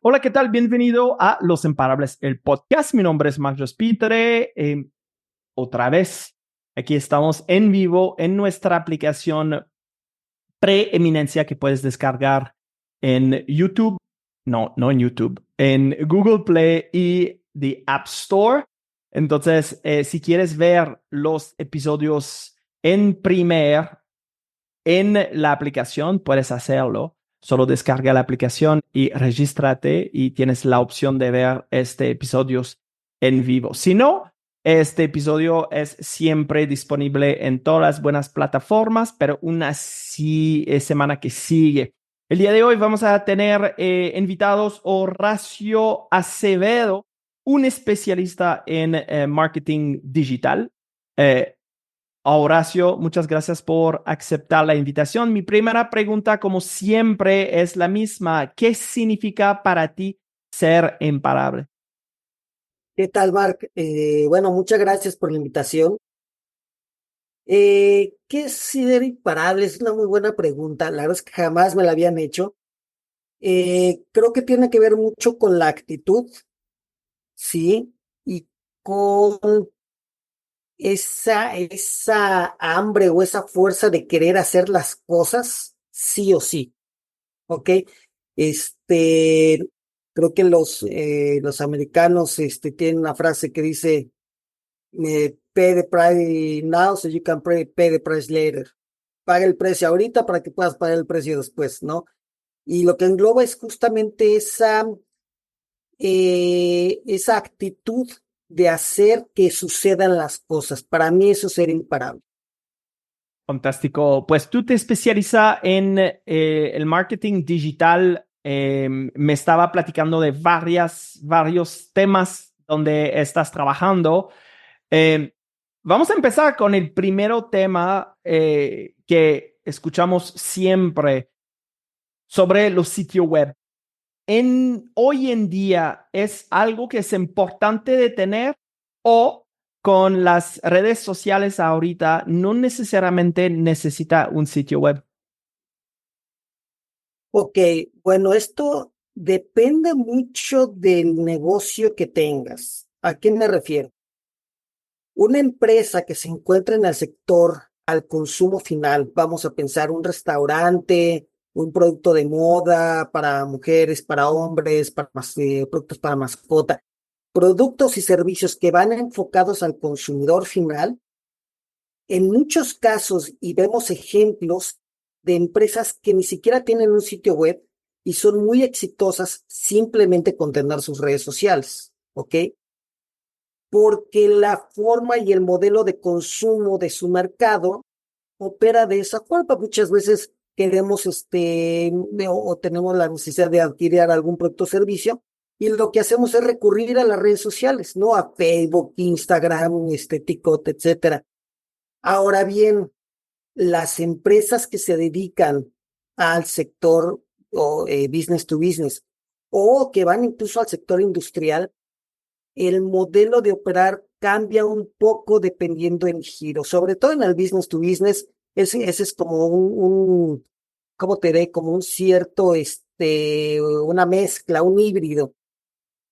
Hola, ¿qué tal? Bienvenido a Los Imparables, el podcast. Mi nombre es Marcos Pitre. Otra vez, aquí estamos en vivo en nuestra aplicación Preeminencia que puedes descargar en YouTube. No en YouTube, en Google Play y the App Store. Entonces, si quieres ver los episodios en en la aplicación, puedes hacerlo. Solo descarga la aplicación y regístrate y tienes la opción de ver este episodios en vivo. Si no, este episodio es siempre disponible en todas las buenas plataformas, pero semana que sigue. El día de hoy vamos a tener invitados Horacio Acevedo, un especialista en marketing digital. Eh, Horacio, muchas gracias por aceptar la invitación. Mi primera pregunta, como siempre, es la misma. ¿Qué significa para ti ser imparable? ¿Qué tal, Mark? Bueno, muchas gracias por la invitación. ¿Qué es ser imparable? Es una muy buena pregunta. La verdad es que jamás me la habían hecho. Creo que tiene que ver mucho con la actitud, sí, y con esa hambre o esa fuerza de querer hacer las cosas sí o sí, ¿ok? Este, Creo que los americanos, tienen una frase que dice pay the price now so you can pay the price later. Paga el precio ahorita para que puedas pagar el precio después, ¿no? Y lo que engloba es justamente esa actitud de hacer que sucedan las cosas. Para mí eso es ser imparable. Fantástico. Pues tú te especializas en el marketing digital. Me estaba platicando de varios temas donde estás trabajando. Eh, Vamos a empezar con el primero tema que escuchamos siempre sobre los sitios web. Hoy en día es algo que es importante de tener o con las redes sociales ahorita no necesariamente necesita un sitio web. Ok, bueno, esto depende mucho del negocio que tengas. ¿A qué me refiero? Una empresa que se encuentra en el sector al consumo final, vamos a pensar un restaurante, un producto de moda para mujeres, para hombres, productos para mascota, productos y servicios que van enfocados al consumidor final. En muchos casos, y vemos ejemplos de empresas que ni siquiera tienen un sitio web y son muy exitosas simplemente con tener sus redes sociales, ¿ok? Porque la forma y el modelo de consumo de su mercado opera de esa forma. Muchas veces queremos, o tenemos la necesidad de adquirir algún producto o servicio, y lo que hacemos es recurrir a las redes sociales, ¿no? A Facebook, Instagram, TikTok, etcétera. Ahora bien, las empresas que se dedican al sector o business to business, o que van incluso al sector industrial, el modelo de operar cambia un poco dependiendo del giro, sobre todo en el business to business. Ese es como ¿cómo te diré? Como un cierto, una mezcla, un híbrido.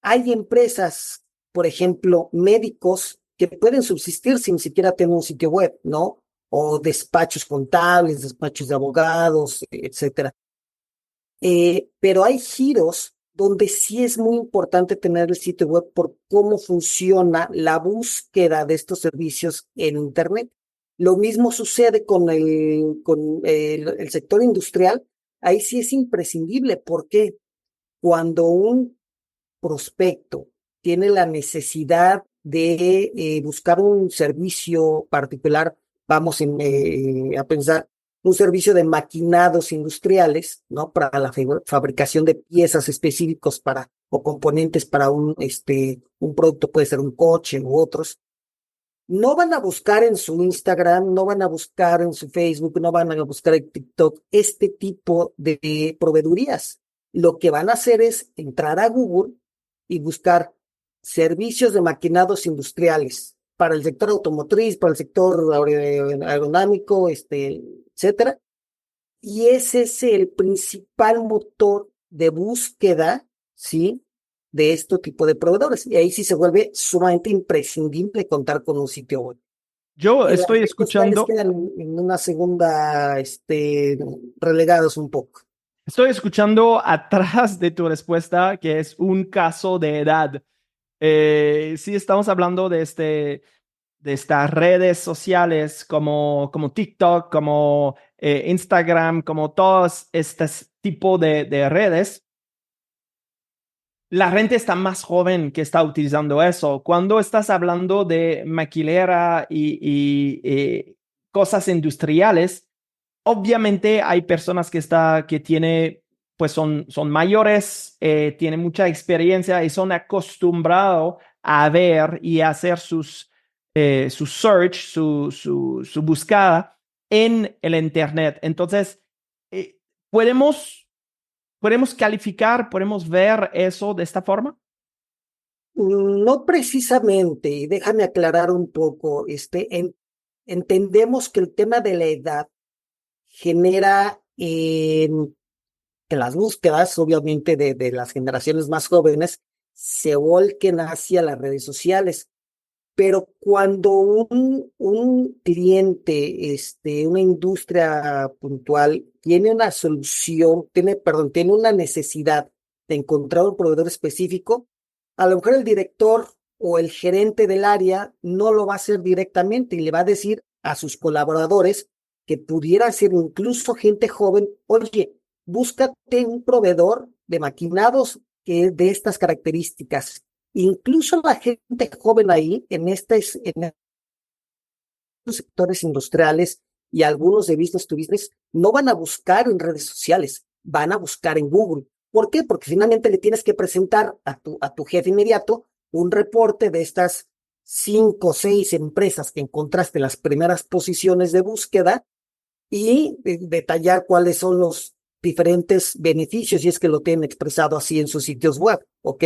Hay empresas, por ejemplo, médicos que pueden subsistir sin siquiera tener un sitio web, ¿no? O despachos contables, despachos de abogados, etcétera. Pero hay giros donde sí es muy importante tener el sitio web por cómo funciona la búsqueda de estos servicios en Internet. Lo mismo sucede con el sector industrial. Ahí sí es imprescindible porque cuando un prospecto tiene la necesidad de buscar un servicio particular, vamos a pensar un servicio de maquinados industriales, ¿no? Para la fabricación de piezas específicos o componentes para un producto, puede ser un coche u otros. No van a buscar en su Instagram, no van a buscar en su Facebook, no van a buscar en TikTok este tipo de proveedurías. Lo que van a hacer es entrar a Google y buscar servicios de maquinados industriales para el sector automotriz, para el sector aeronámico, etcétera. Y ese es el principal motor de búsqueda ¿sí? De este tipo de proveedores. Y ahí sí se vuelve sumamente imprescindible contar con un sitio web. Yo Y las estoy redes sociales escuchando, quedan en una segunda, relegados un poco. estoy escuchando atrás de tu respuesta que es un caso de edad. Sí, estamos hablando de estas redes sociales como TikTok, como Instagram, como todos estos tipos de redes. La gente está más joven que está utilizando eso. Cuando estás hablando de maquilera y cosas industriales, obviamente hay personas que tiene, pues son mayores, tienen mucha experiencia y son acostumbrados a ver y hacer su search, su búsqueda en el Internet. Entonces, eh, podemos ¿podemos calificar, podemos ver eso de esta forma? No precisamente, y déjame aclarar un poco, entendemos que el tema de la edad genera que las búsquedas, obviamente, de las generaciones más jóvenes, se volquen hacia las redes sociales. Pero cuando un cliente, una industria puntual, tiene una solución, tiene una necesidad de encontrar un proveedor específico, a lo mejor el director o el gerente del área no lo va a hacer directamente y le va a decir a sus colaboradores, que pudiera ser incluso gente joven, oye, búscate un proveedor de maquinados que de estas características. Incluso la gente joven ahí, en estos sectores industriales y algunos de business to business, no van a buscar en redes sociales, van a buscar en Google. ¿Por qué? Porque finalmente le tienes que presentar a tu jefe inmediato un reporte de estas 5 o 6 empresas que encontraste en las primeras posiciones de búsqueda y detallar cuáles son los diferentes beneficios, si es que lo tienen expresado así en sus sitios web, ¿ok?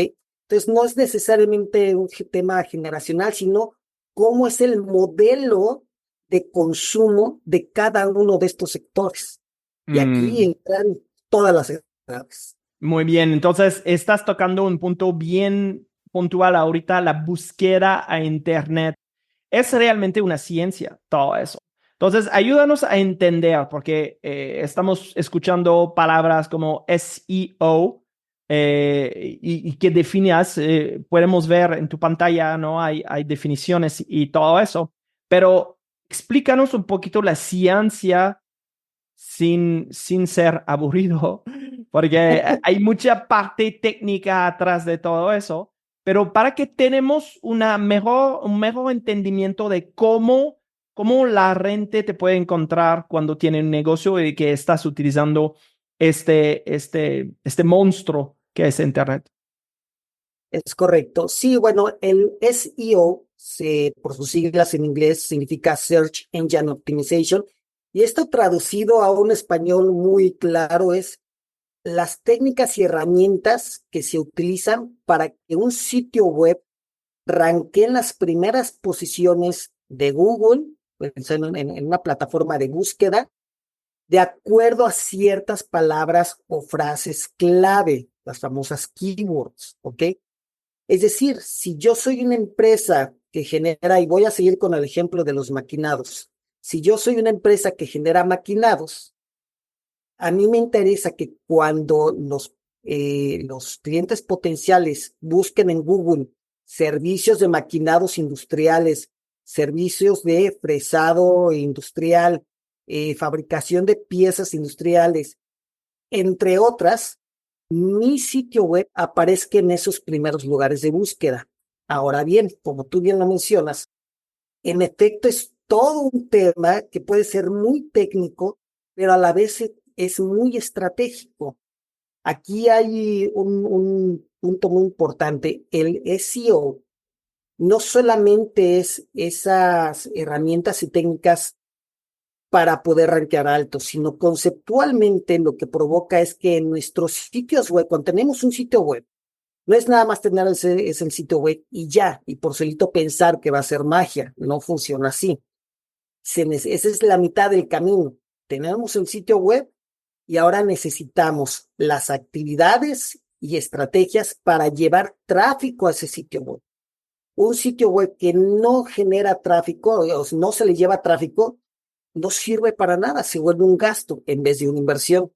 Entonces, no es necesariamente un tema generacional, sino cómo es el modelo de consumo de cada uno de estos sectores. Y aquí Mm, entran todas las edades. muy bien, entonces estás tocando un punto bien puntual ahorita, la búsqueda a Internet. Es realmente una ciencia todo eso. Entonces, ayúdanos a entender, porque estamos escuchando palabras como SEO y que definias, podemos ver en tu pantalla, ¿no? Hay definiciones y todo eso, pero explícanos un poquito la ciencia sin ser aburrido, porque hay mucha parte técnica atrás de todo eso, pero para que tenemos un mejor entendimiento de cómo la gente te puede encontrar cuando tiene un negocio y que estás utilizando este monstruo que es Internet. Es correcto. Sí, bueno, el SEO, por sus siglas en inglés, significa Search Engine Optimization. Y esto traducido a un español muy claro es las técnicas y herramientas que se utilizan para que un sitio web ranquee en las primeras posiciones de Google, pues, en una plataforma de búsqueda, de acuerdo a ciertas palabras o frases clave, las famosas keywords, ¿ok? Es decir, si yo soy una empresa que genera, y voy a seguir con el ejemplo de los maquinados, si yo soy una empresa que genera maquinados, a mí me interesa que cuando los clientes potenciales busquen en Google servicios de maquinados industriales, servicios de fresado industrial, fabricación de piezas industriales, entre otras, mi sitio web aparezca en esos primeros lugares de búsqueda. Ahora bien, como tú bien lo mencionas, en efecto es todo un tema que puede ser muy técnico, pero a la vez es muy estratégico. Aquí hay un punto muy importante. El SEO no solamente es esas herramientas y técnicas para poder rankear alto, sino conceptualmente lo que provoca es que en nuestros sitios web, cuando tenemos un sitio web, no es nada más tener el sitio web y ya, y por solito pensar que va a ser magia, no funciona así. Esa es la mitad del camino. Tenemos el sitio web y ahora necesitamos las actividades y estrategias para llevar tráfico a ese sitio web. Un sitio web que no genera tráfico, o no se le lleva tráfico, no sirve para nada, se vuelve un gasto en vez de una inversión.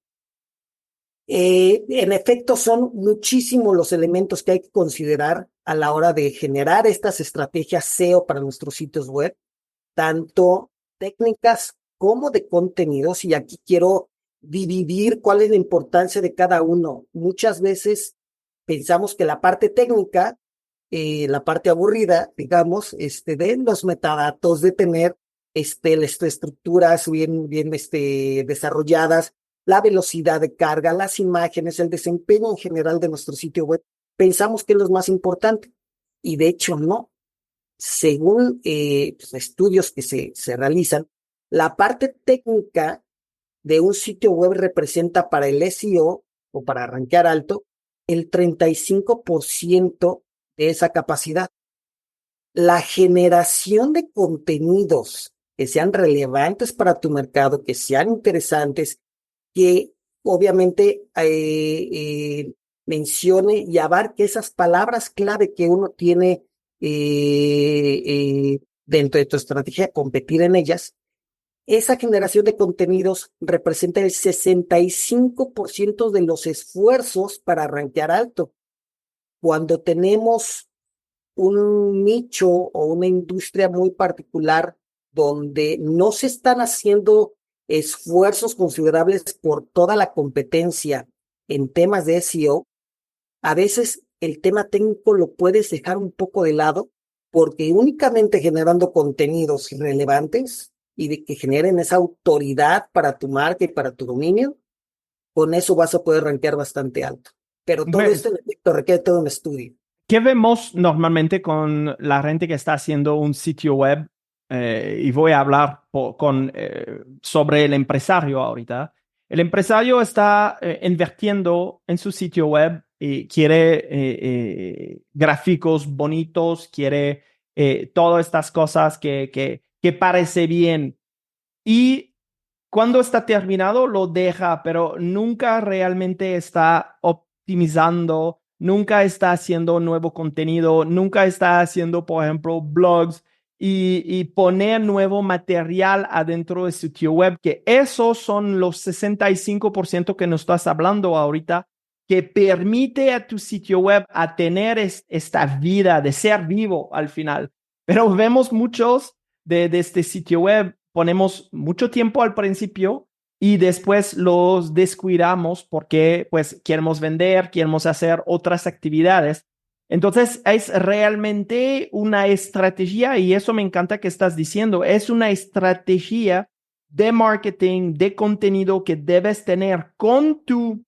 En efecto, son muchísimos los elementos que hay que considerar a la hora de generar estas estrategias SEO para nuestros sitios web, tanto técnicas como de contenidos. Y aquí quiero dividir cuál es la importancia de cada uno. Muchas veces pensamos que la parte técnica, la parte aburrida, digamos, de los metadatos, de tener las estructuras bien desarrolladas, la velocidad de carga, las imágenes, el desempeño en general de nuestro sitio web, pensamos que es lo más importante. Y de hecho no. Según pues, estudios que se realizan, la parte técnica de un sitio web representa para el SEO o para rankear alto el 35% de esa capacidad. La generación de contenidos que sean relevantes para tu mercado, que sean interesantes, que obviamente mencione y abarque esas palabras clave que uno tiene dentro de tu estrategia, competir en ellas. Esa generación de contenidos representa el 65% de los esfuerzos para rankear alto. Cuando tenemos un nicho o una industria muy particular donde no se están haciendo esfuerzos considerables por toda la competencia en temas de SEO, a veces el tema técnico lo puedes dejar un poco de lado porque únicamente generando contenidos relevantes y de que generen esa autoridad para tu marca y para tu dominio, con eso vas a poder rankear bastante alto. Pero todo Bueno, esto en efecto requiere todo un estudio. ¿qué vemos normalmente con la gente que está haciendo un sitio web? Y voy a hablar sobre el empresario ahorita. El empresario está invirtiendo en su sitio web y quiere gráficos bonitos, quiere todas estas cosas que parece bien. Y cuando está terminado, lo deja, pero nunca realmente está optimizando, nunca está haciendo nuevo contenido, nunca está haciendo, por ejemplo, blogs y poner nuevo material adentro de su sitio web, que esos son los 65% que nos estás hablando ahorita, que permite a tu sitio web a tener esta vida de ser vivo al final. Pero vemos muchos de este sitio web, ponemos mucho tiempo al principio y después los descuidamos porque pues queremos vender, queremos hacer otras actividades. Entonces es realmente una estrategia y eso me encanta que estás diciendo, es una estrategia de marketing, de contenido que debes tener con tu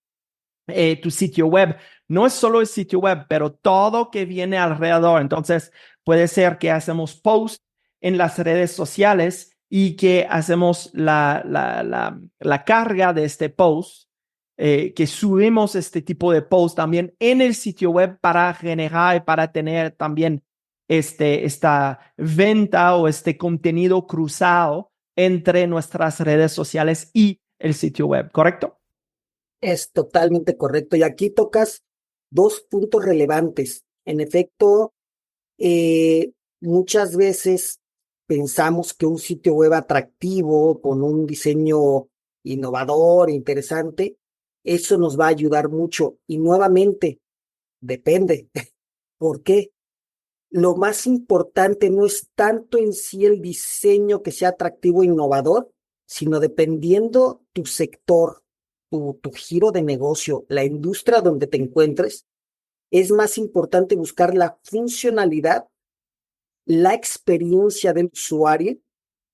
sitio web. No es solo el sitio web, pero todo que viene alrededor. Entonces puede ser que hacemos posts en las redes sociales y que hacemos la carga de este post, que subimos este tipo de post también en el sitio web para generar y para tener también esta venta o este contenido cruzado entre nuestras redes sociales y el sitio web, ¿correcto? Es totalmente correcto. Y aquí tocas dos puntos relevantes. En efecto, muchas veces pensamos que un sitio web atractivo, con un diseño innovador, interesante, eso nos va a ayudar mucho. Y nuevamente, depende. ¿Por qué? Lo más importante no es tanto en sí el diseño que sea atractivo e innovador, sino dependiendo tu sector, tu giro de negocio, la industria donde te encuentres, es más importante buscar la funcionalidad, la experiencia del usuario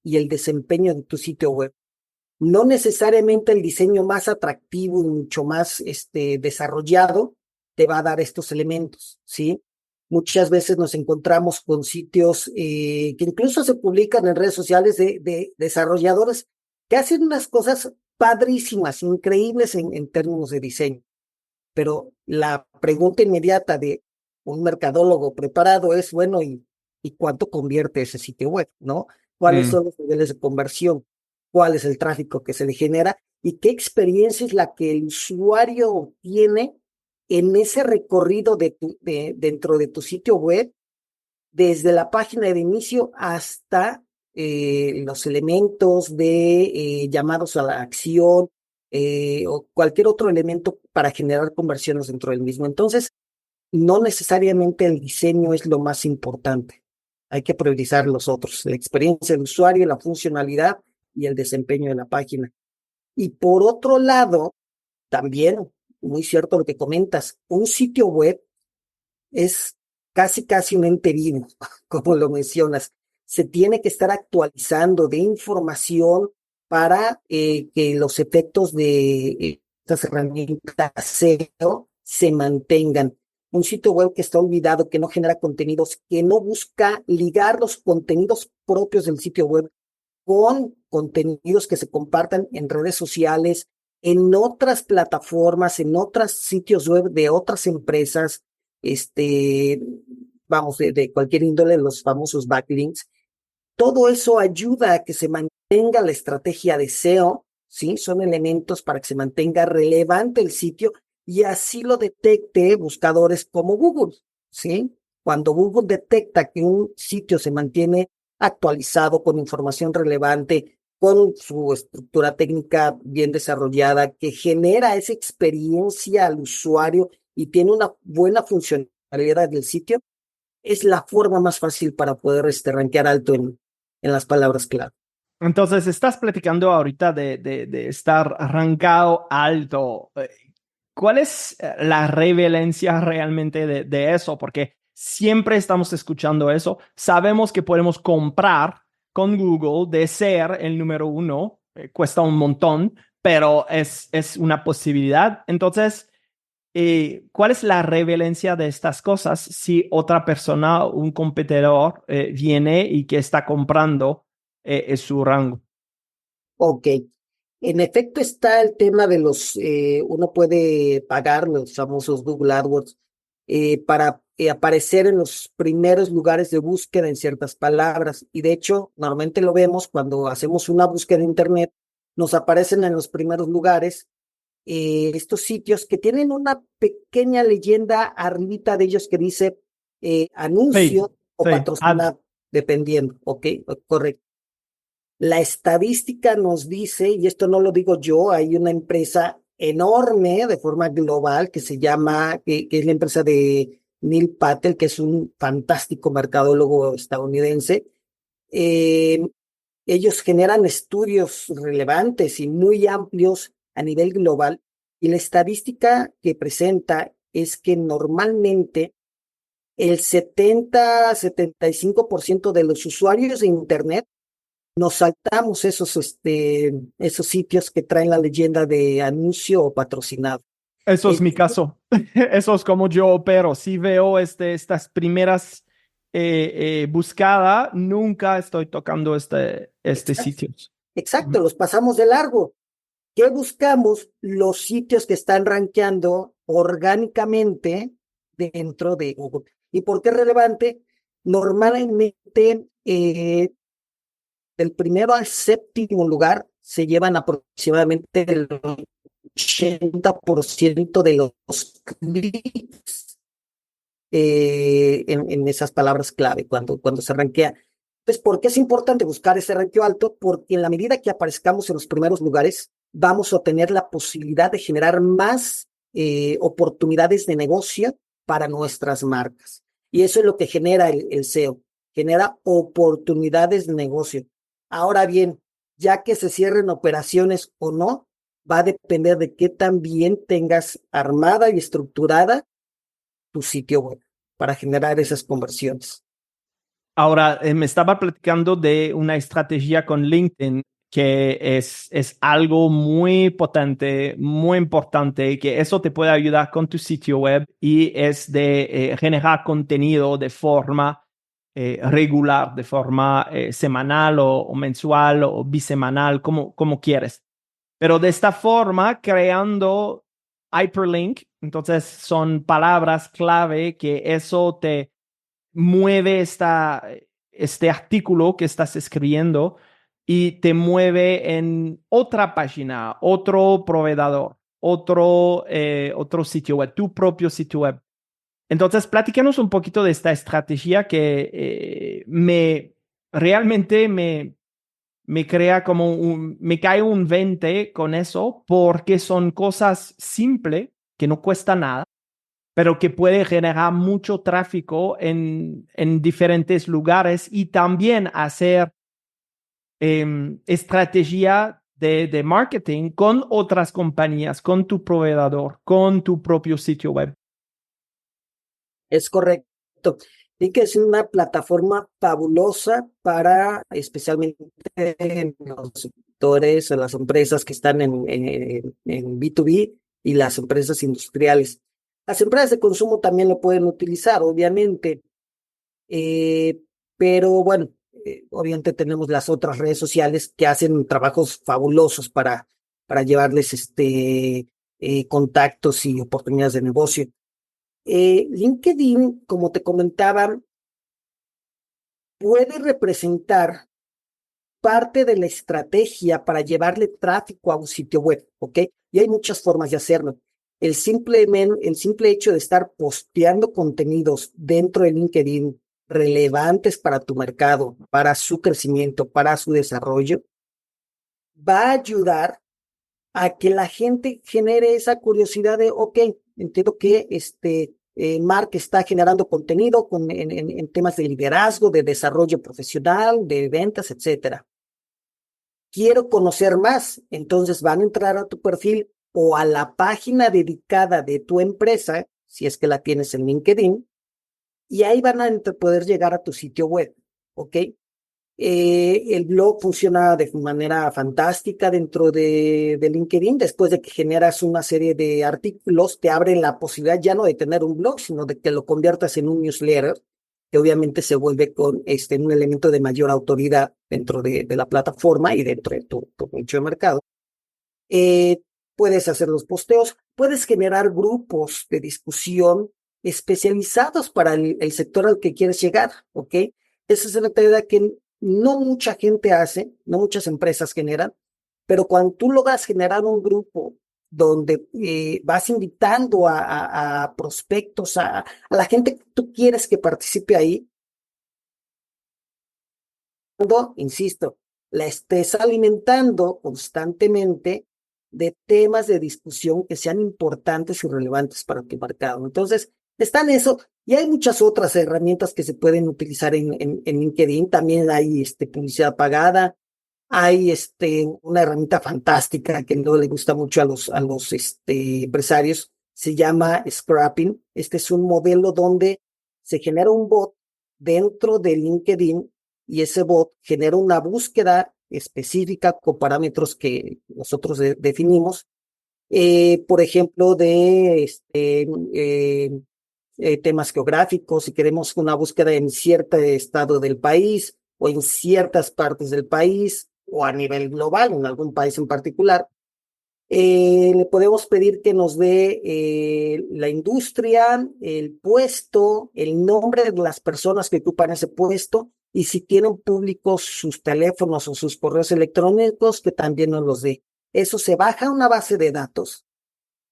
y el desempeño de tu sitio web. No necesariamente el diseño más atractivo y mucho más desarrollado te va a dar estos elementos, ¿sí? Muchas veces nos encontramos con sitios que incluso se publican en redes sociales de desarrolladores que hacen unas cosas padrísimas, increíbles en términos de diseño. Pero la pregunta inmediata de un mercadólogo preparado es, bueno, ¿y cuánto convierte ese sitio web, no? ¿Cuáles son los niveles de conversión? ¿Cuál es el tráfico que se le genera? ¿Y qué experiencia es la que el usuario obtiene en ese recorrido dentro de tu sitio web, desde la página de inicio hasta los elementos de llamados a la acción o cualquier otro elemento para generar conversiones dentro del mismo. Entonces, no necesariamente el diseño es lo más importante. Hay que priorizar los otros, la experiencia del usuario, la funcionalidad y el desempeño de la página. Y por otro lado, también, muy cierto lo que comentas, un sitio web es casi un ente vivo, como lo mencionas. Se tiene que estar actualizando de información para que los efectos de estas herramientas SEO se mantengan. Un sitio web que está olvidado, que no genera contenidos, que no busca ligar los contenidos propios del sitio web con contenidos que se compartan en redes sociales, en otras plataformas, en otros sitios web de otras empresas, vamos, de cualquier índole, los famosos backlinks. Todo eso ayuda a que se mantenga la estrategia de SEO, ¿sí? Son elementos para que se mantenga relevante el sitio y así lo detecte buscadores como Google, ¿sí? Cuando Google detecta que un sitio se mantiene actualizado con información relevante, con su estructura técnica bien desarrollada, que genera esa experiencia al usuario y tiene una buena funcionalidad del sitio, es la forma más fácil para poder rankear alto en las palabras clave. Entonces, estás platicando ahorita de estar arrancado alto. ¿Cuál es la relevancia realmente de eso? Porque siempre estamos escuchando eso. Sabemos que podemos comprar con Google de ser el número uno. Cuesta un montón, pero es una posibilidad. Entonces, ¿cuál es la relevancia de estas cosas si otra persona, un competidor, viene y que está comprando su rango? Ok. En efecto está el tema de uno puede pagar los famosos Google AdWords para aparecer en los primeros lugares de búsqueda en ciertas palabras. Y de hecho, normalmente lo vemos cuando hacemos una búsqueda en Internet, nos aparecen en los primeros lugares estos sitios que tienen una pequeña leyenda arribita de ellos que dice Paid, anuncio o sí, ad. patrocinado, dependiendo, ¿ok? Correcto. La estadística nos dice, y esto no lo digo yo, hay una empresa enorme de forma global que se llama, que es la empresa de Neil Patel, que es un fantástico mercadólogo estadounidense. Eh, Ellos generan estudios relevantes y muy amplios a nivel global, y la estadística que presenta es que normalmente el 70-75% de los usuarios de Internet nos saltamos esos sitios que traen la leyenda de anuncio o patrocinado. Eso es El- mi caso. Eso es como yo opero. Si veo estas primeras buscadas, nunca estoy tocando este exacto, sitios. exacto, los pasamos de largo. ¿Qué buscamos? Los sitios que están rankeando orgánicamente dentro de Google. ¿Y por qué es relevante? Normalmente, del primero al séptimo lugar se llevan aproximadamente el 80% de los clics en esas palabras clave cuando se rankea. Entonces, ¿por qué es importante buscar ese ranqueo alto? Porque en la medida que aparezcamos en los primeros lugares, vamos a tener la posibilidad de generar más oportunidades de negocio para nuestras marcas. Y eso es lo que genera el SEO, genera oportunidades de negocio. Ahora bien, ya que se cierren operaciones o no, va a depender de qué tan bien tengas armada y estructurada tu sitio web para generar esas conversiones. Ahora, me estaba platicando de una estrategia con LinkedIn que es algo muy potente, muy importante, que eso te puede ayudar con tu sitio web y es de generar contenido de forma regular, de forma semanal o mensual o bisemanal, como quieres. Pero de esta forma, creando hyperlink, entonces son palabras clave que eso te mueve este artículo que estás escribiendo y te mueve en otra página, otro proveedor, otro sitio web, tu propio sitio web. Entonces, platícanos un poquito de esta estrategia que realmente me crea me cae un 20 con eso, porque son cosas simples que no cuesta nada, pero que puede generar mucho tráfico en diferentes lugares y también hacer estrategia de marketing con otras compañías, con tu proveedor, con tu propio sitio web. Es correcto. Y que es una plataforma fabulosa para especialmente los sectores o las empresas que están en B2B y las empresas industriales. Las empresas de consumo también lo pueden utilizar, obviamente, eh, pero bueno, obviamente tenemos las otras redes sociales que hacen trabajos fabulosos para llevarles contactos y oportunidades de negocio. LinkedIn, como te comentaba, puede representar parte de la estrategia para llevarle tráfico a un sitio web, ¿ok? Y hay muchas formas de hacerlo. El simple hecho de estar posteando contenidos dentro de LinkedIn relevantes para tu mercado, para su crecimiento, para su desarrollo, va a ayudar a que la gente genere esa curiosidad de, ok, entiendo que Mark está generando contenido en temas de liderazgo, de desarrollo profesional, de ventas, etcétera. Quiero conocer más, entonces van a entrar a tu perfil o a la página dedicada de tu empresa, si es que la tienes en LinkedIn, y ahí van a poder llegar a tu sitio web, ¿ok? El blog funciona de manera fantástica dentro de LinkedIn. Después de que generas una serie de artículos, te abren la posibilidad ya no de tener un blog, sino de que lo conviertas en un newsletter, que obviamente se vuelve con un elemento de mayor autoridad dentro de la plataforma y dentro de tu nicho de mercado. Eh, Puedes hacer los posteos, puedes generar grupos de discusión especializados para el sector al que quieres llegar, ¿ok? Esa es una actividad que no mucha gente hace, no muchas empresas generan, pero cuando tú logras generar un grupo donde vas invitando a prospectos, a la gente que tú quieres que participe ahí, insisto, la estés alimentando constantemente de temas de discusión que sean importantes y relevantes para tu mercado. Entonces, está en eso y hay muchas otras herramientas que se pueden utilizar en LinkedIn. También hay publicidad pagada. Hay una herramienta fantástica que no le gusta mucho a los empresarios. Se llama Scrapping. Este es un modelo donde se genera un bot dentro de LinkedIn y ese bot genera una búsqueda específica con parámetros que nosotros definimos, por ejemplo, de temas geográficos, si queremos una búsqueda en cierto estado del país o en ciertas partes del país o a nivel global, en algún país en particular. Le podemos pedir que nos dé la industria, el puesto, el nombre de las personas que ocupan ese puesto y si tienen públicos sus teléfonos o sus correos electrónicos, que también nos los dé. Eso se baja a una base de datos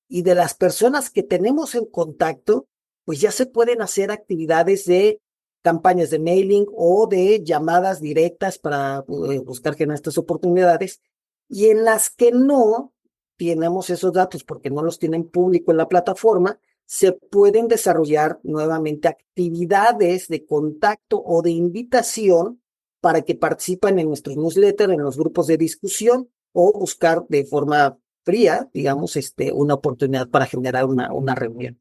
y de las personas que tenemos en contacto, pues ya se pueden hacer actividades de campañas de mailing o de llamadas directas para buscar generar estas oportunidades y en las que no tenemos esos datos porque no los tienen público en la plataforma, se pueden desarrollar nuevamente actividades de contacto o de invitación para que participen en nuestros newsletter, en los grupos de discusión o buscar de forma fría, digamos, una oportunidad para generar una reunión.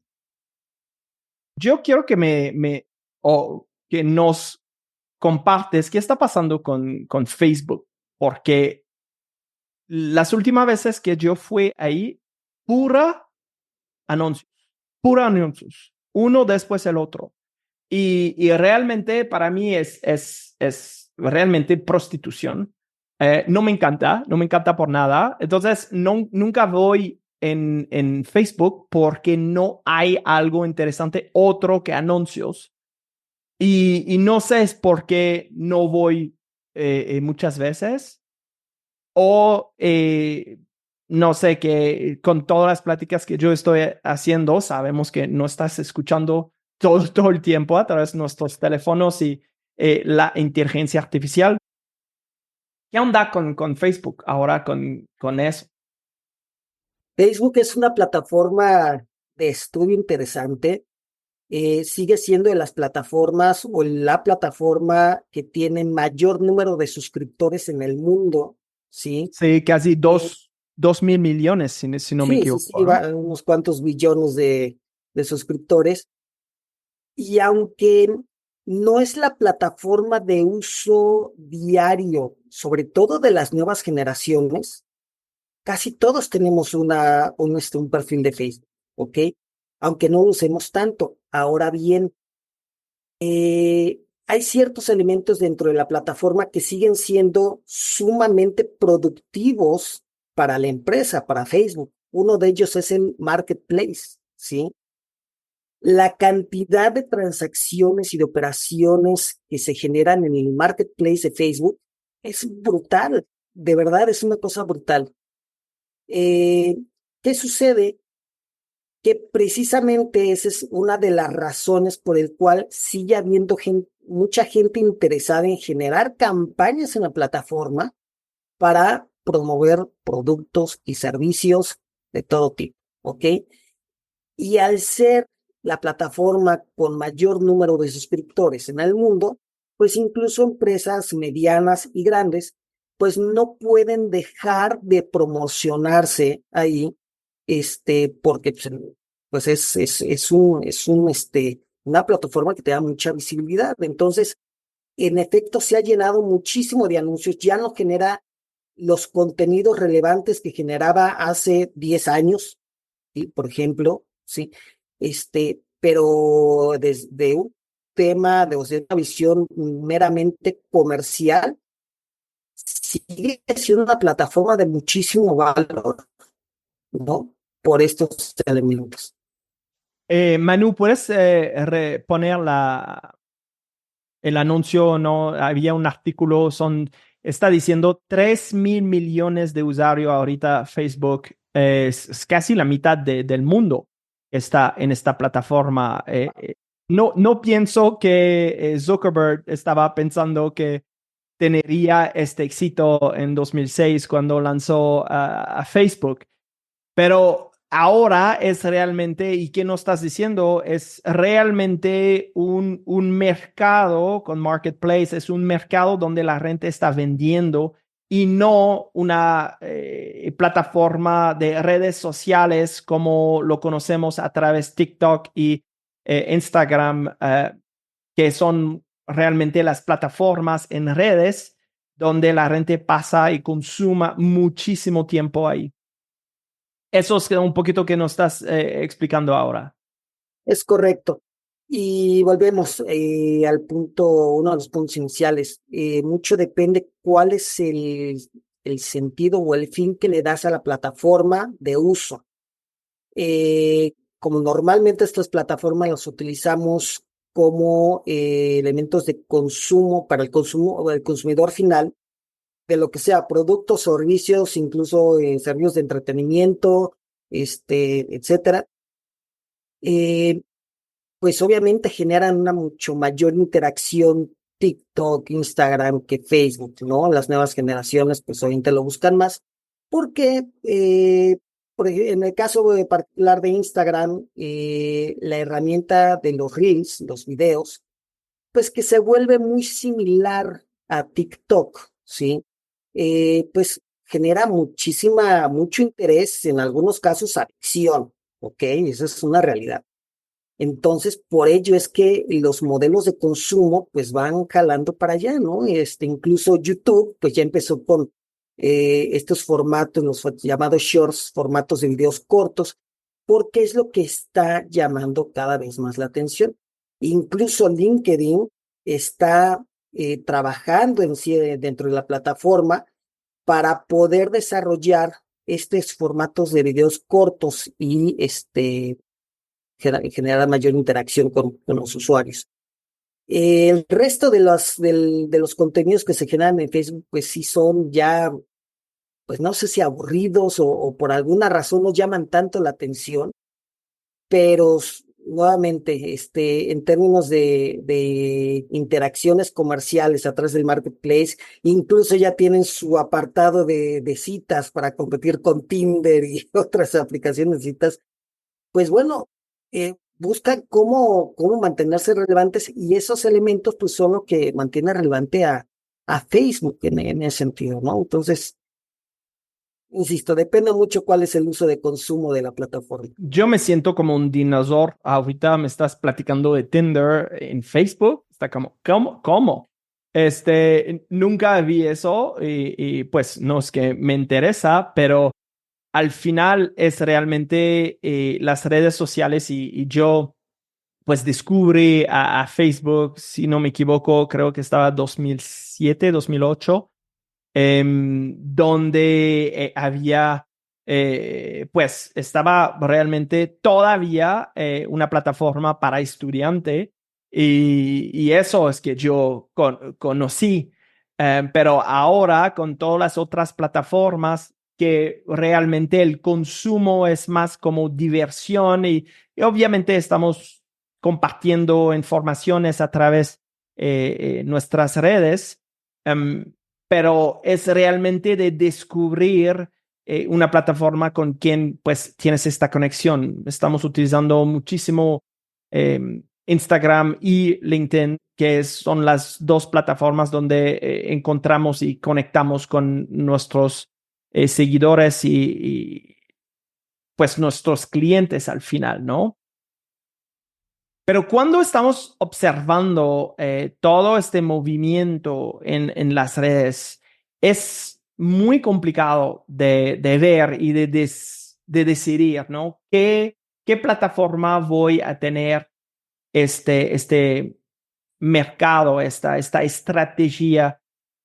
Yo quiero que o que nos compartes qué está pasando con Facebook, porque las últimas veces que yo fui ahí, pura anuncios, pura anuncios, uno después el otro. Y realmente para mí es realmente prostitución. No me encanta, no me encanta por nada. Entonces, nunca voy en Facebook porque no hay algo interesante otro que anuncios. Y no sé es por qué no voy muchas veces o no sé, que con todas las pláticas que yo estoy haciendo, sabemos que no estás escuchando todo el tiempo a través de nuestros teléfonos y la inteligencia artificial. ¿Qué onda con Facebook ahora con eso? Facebook es una plataforma de estudio interesante. Sigue siendo de las plataformas o la plataforma que tiene mayor número de suscriptores en el mundo, ¿sí? Sí, casi Eh, 2.000 millones, si no me sí, equivoco, ¿no? unos cuantos billones de suscriptores. Y aunque no es la plataforma de uso diario, sobre todo de las nuevas generaciones, casi todos tenemos un perfil de Facebook, ¿ok? Aunque no lo usemos tanto. Ahora bien, hay ciertos elementos dentro de la plataforma que siguen siendo sumamente productivos para la empresa, para Facebook. Uno de ellos es el marketplace, ¿sí? La cantidad de transacciones y de operaciones que se generan en el marketplace de Facebook es brutal. De verdad, es una cosa brutal. Eh, ¿Qué sucede? Que precisamente esa es una de las razones por el cual sigue habiendo mucha gente interesada en generar campañas en la plataforma para promover productos y servicios de todo tipo, ¿ok? Y al ser la plataforma con mayor número de suscriptores en el mundo, pues incluso empresas medianas y grandes, pues no pueden dejar de promocionarse ahí, porque pues una plataforma que te da mucha visibilidad. Entonces, en efecto, se ha llenado muchísimo de anuncios, ya no genera los contenidos relevantes que generaba hace 10 años, ¿sí? Por ejemplo, ¿sí? Pero desde un tema, desde una visión meramente comercial, sigue siendo una plataforma de muchísimo valor, ¿no? Por estos elementos. Manu, ¿puedes poner el anuncio? No, había un artículo, está diciendo 3.000 millones de usuarios ahorita Facebook, es casi la mitad del mundo está en esta plataforma. No pienso que Zuckerberg estaba pensando que tendría este éxito en 2006 cuando lanzó a Facebook. Pero ahora es realmente, ¿y qué nos estás diciendo? Es realmente un mercado con Marketplace, es un mercado donde la gente está vendiendo y no una plataforma de redes sociales como lo conocemos a través de TikTok y Instagram, que son realmente las plataformas en redes donde la gente pasa y consuma muchísimo tiempo ahí. Eso es un poquito que nos estás explicando ahora. Es correcto. Y volvemos al punto, uno de los puntos iniciales. Mucho depende cuál es el sentido o el fin que le das a la plataforma de uso. Como normalmente estas plataformas las utilizamos como elementos de consumo para el consumo o el consumidor final, de lo que sea, productos, servicios, incluso servicios de entretenimiento, etcétera. Eh, pues obviamente generan una mucho mayor interacción TikTok, Instagram que Facebook, ¿no? Las nuevas generaciones pues obviamente lo buscan más porque, en el caso particular de Instagram, la herramienta de los Reels, los videos, pues que se vuelve muy similar a TikTok, ¿sí? Pues genera mucho interés, en algunos casos adicción, ¿ok? Esa es una realidad. Entonces, por ello es que los modelos de consumo pues van jalando para allá, ¿no? Incluso YouTube pues ya empezó con estos formatos, los llamados shorts, formatos de videos cortos, porque es lo que está llamando cada vez más la atención. Incluso LinkedIn está trabajando dentro de la plataforma para poder desarrollar estos formatos de videos cortos y generar mayor interacción con los usuarios. El resto de los contenidos que se generan en Facebook, pues sí son ya pues no sé si aburridos o por alguna razón nos llaman tanto la atención, pero nuevamente, en términos de interacciones comerciales a través del marketplace, incluso ya tienen su apartado de citas para competir con Tinder y otras aplicaciones de citas. Pues bueno, buscan cómo mantenerse relevantes, y esos elementos pues son lo que mantiene relevante a Facebook en ese sentido, ¿no? Entonces, insisto, depende mucho cuál es el uso de consumo de la plataforma. Yo me siento como un dinosaurio. Ahorita me estás platicando de Tinder en Facebook. Está como, ¿cómo? Nunca vi eso y pues no es que me interesa, pero al final es realmente las redes sociales y yo pues descubrí a Facebook, si no me equivoco, creo que estaba 2007, 2008, donde pues estaba realmente todavía una plataforma para estudiante y eso es que yo conocí. Pero ahora con todas las otras plataformas que realmente el consumo es más como diversión y obviamente estamos compartiendo informaciones a través de nuestras redes. Pero es realmente de descubrir una plataforma con quien pues tienes esta conexión. Estamos utilizando muchísimo Instagram y LinkedIn, que son las dos plataformas donde encontramos y conectamos con nuestros seguidores y pues nuestros clientes al final, ¿no? Pero cuando estamos observando todo este movimiento en las redes, es muy complicado de ver y de decidir, ¿no? ¿Qué plataforma voy a tener este mercado, esta estrategia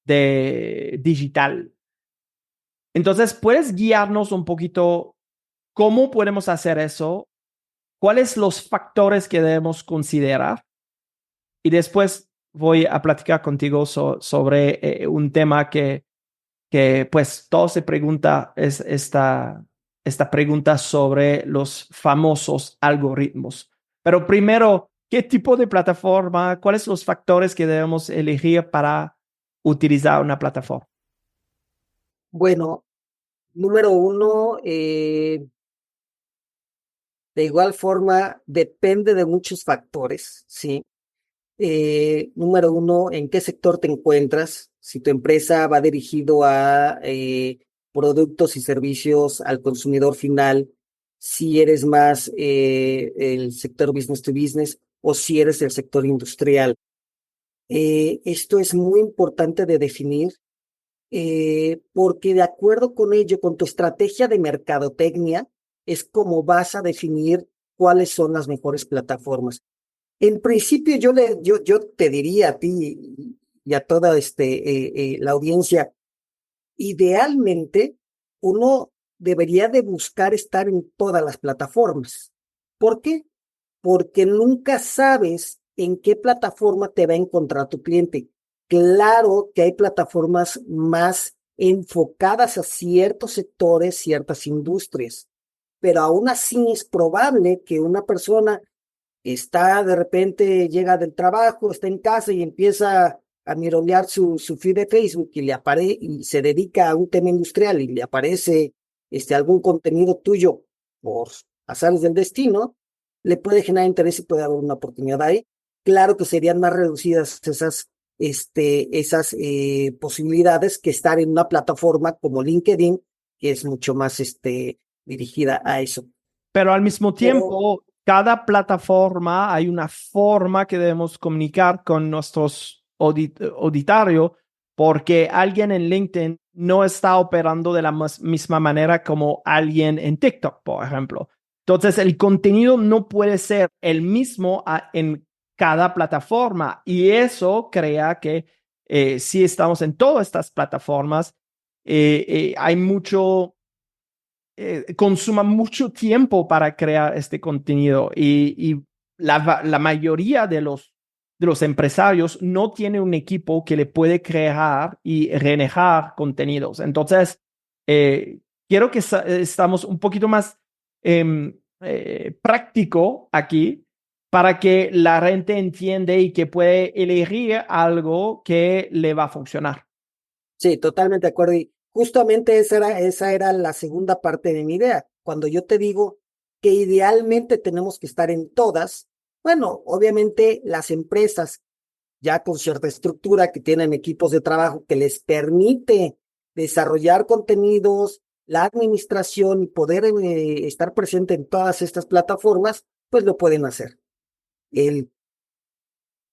de digital? Entonces, ¿puedes guiarnos un poquito cómo podemos hacer eso? ¿Cuáles los factores que debemos considerar? Y después voy a platicar contigo sobre un tema que pues todo se pregunta, es esta pregunta sobre los famosos algoritmos. Pero primero, ¿qué tipo de plataforma? ¿Cuáles son los factores que debemos elegir para utilizar una plataforma? Bueno, número uno, de igual forma, depende de muchos factores, ¿sí? Número uno, ¿en qué sector te encuentras? Si tu empresa va dirigido a productos y servicios al consumidor final, si eres más el sector business to business o si eres el sector industrial. Esto es muy importante de definir, porque de acuerdo con ello, con tu estrategia de mercadotecnia, es como vas a definir cuáles son las mejores plataformas. En principio, yo te diría a ti y a toda la audiencia, idealmente, uno debería de buscar estar en todas las plataformas. ¿Por qué? Porque nunca sabes en qué plataforma te va a encontrar tu cliente. Claro que hay plataformas más enfocadas a ciertos sectores, ciertas industrias, pero aún así es probable que una persona está de repente, llega del trabajo, está en casa y empieza a mironear su feed de Facebook y le aparece y se dedica a un tema industrial y le aparece algún contenido tuyo por azares del destino, le puede generar interés y puede haber una oportunidad ahí. Claro que serían más reducidas esas posibilidades que estar en una plataforma como LinkedIn, que es mucho más dirigida a eso. Pero al mismo Pero tiempo, cada plataforma hay una forma que debemos comunicar con nuestros auditarios porque alguien en LinkedIn no está operando de la misma manera como alguien en TikTok, por ejemplo. Entonces, el contenido no puede ser el mismo en cada plataforma y eso crea que si estamos en todas estas plataformas, hay consuma mucho tiempo para crear este contenido y la mayoría de los empresarios no tiene un equipo que le puede crear y renegar contenidos. Entonces, quiero que estamos un poquito más práctico aquí para que la gente entiende y que puede elegir algo que le va a funcionar. Sí, totalmente de acuerdo. Y justamente esa era la segunda parte de mi idea. Cuando yo te digo que idealmente tenemos que estar en todas, bueno, obviamente las empresas ya con cierta estructura que tienen equipos de trabajo que les permite desarrollar contenidos, la administración y poder estar presente en todas estas plataformas, pues lo pueden hacer. El